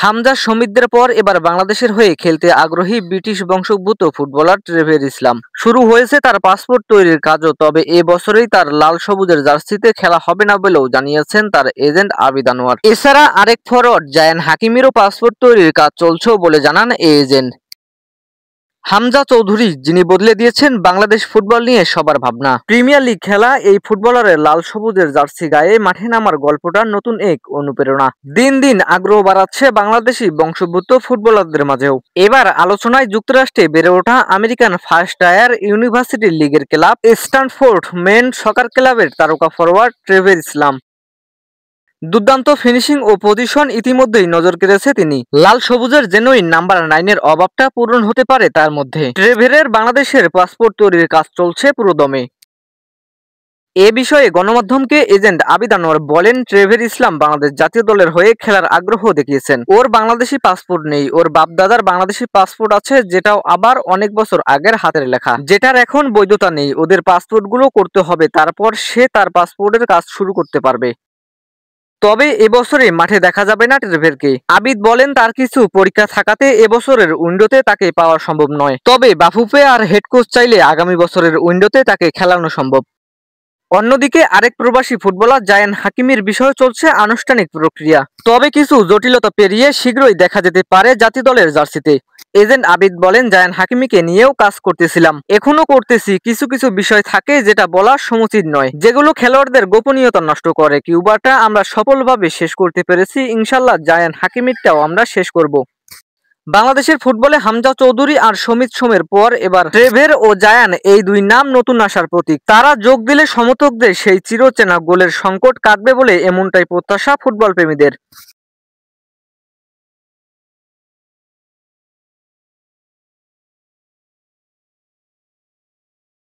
হামজা শমীদের পর এবার বাংলাদেশের হয়ে খেলতে আগ্রহী ব্রিটিশ বংশোদ্ভূত ফুটবলার ট্রেভর ইসলাম। শুরু হয়েছে তার পাসপোর্ট তৈরির কাজও, তবে এ বছরেই তার লাল সবুজের জার্সিতে খেলা হবে না বলেও জানিয়েছেন তার এজেন্ট আবিদ আনোয়ার। এছাড়া আরেক ফরোয়ার্ড জায়ান হাকিমেরও পাসপোর্ট তৈরির কাজ চলছেও বলে জানান এই এজেন্ট। হামজা চৌধুরী, যিনি বদলে দিয়েছেন বাংলাদেশ ফুটবল নিয়ে সবার ভাবনা। প্রিমিয়ার লিগ খেলা এই ফুটবলারের লাল সবুজের জার্সি গায়ে মাঠে নামার গল্পটা নতুন এক অনুপ্রেরণা। দিন দিন আগ্রহ বাড়াচ্ছে বাংলাদেশি বংশোদ্ভূত ফুটবলারদের মাঝেও। এবার আলোচনায় যুক্তরাষ্ট্রে বেড়ে ওঠা আমেরিকান ফার্স্ট টায়ার ইউনিভার্সিটি লিগের ক্লাব স্ট্যানফোর্ড মেন সকার ক্লাবের তারকা ফরোয়ার্ড ট্রেভর ইসলাম। দুর্দান্ত ফিনিশিং ও পজিশন ইতিমধ্যেই নজর কেড়েছে তিনি। লাল সবুজের জেনুইন নাম্বার 9-এর অভাবটা পূরণ হতে পারে তার মধ্যে। ট্রেভরের বাংলাদেশের পাসপোর্ট তৈরির কাজ চলছে পুরোদমে। এ বিষয়ে গণমাধ্যমকে এজেন্ট আবিদ আনোয়ার বলেন, ট্রেভর ইসলাম বাংলাদেশ জাতীয় দলের হয়ে খেলার আগ্রহ দেখিয়েছেন। ওর বাংলাদেশি পাসপোর্ট নেই, ওর বাপদাদার বাংলাদেশি পাসপোর্ট আছে, যেটাও আবার অনেক বছর আগের হাতের লেখা, যেটার এখন বৈধতা নেই। ওদের পাসপোর্টগুলো করতে হবে, তারপর সে তার পাসপোর্টের কাজ শুরু করতে পারবে। তবে এবছরে মাঠে দেখা যাবে না ট্রেভরকে। আবিদ বলেন, তার কিছু পরীক্ষা থাকাতে এবছরের উইন্ডোতে তাকে পাওয়া সম্ভব নয়। তবে বাফুফে আর হেড কোচ চাইলে আগামী বছরের উইন্ডোতে তাকে খেলানো সম্ভব। অন্যদিকে আরেক প্রবাসী ফুটবলার জায়ান হাকিমের বিষয়ে চলছে আনুষ্ঠানিক প্রক্রিয়া। তবে কিছু জটিলতা পেরিয়ে শীঘ্রই দেখা যেতে পারে জাতীয় দলের জার্সিতে। এজেন্ট আবিদ বলেন, জায়ান হাকিমিকে নিয়েও কাজ করতেছিলাম, এখনো করতেছি। কিছু কিছু বিষয় থাকে যেটা বলা সমুচিত নয়, যেগুলো খেলোয়াড়দের গোপনীয়তা নষ্ট করে। কিউবাটা আমরা সফলভাবে শেষ করতে পেরেছি, ইনশাল্লাহ জায়ান হাকিমিরটাও আমরা শেষ করব। বাংলাদেশের ফুটবলে হামজা চৌধুরী আর শমিত সোমের পর এবার ট্রেভর ও জায়ান, এই দুই নাম নতুন আশার প্রতীক। তারা যোগ দিলে সমর্থকদের সেই চিরচেনা গোলের সংকট কাটবে বলে এমনটাই প্রত্যাশা ফুটবল প্রেমীদের।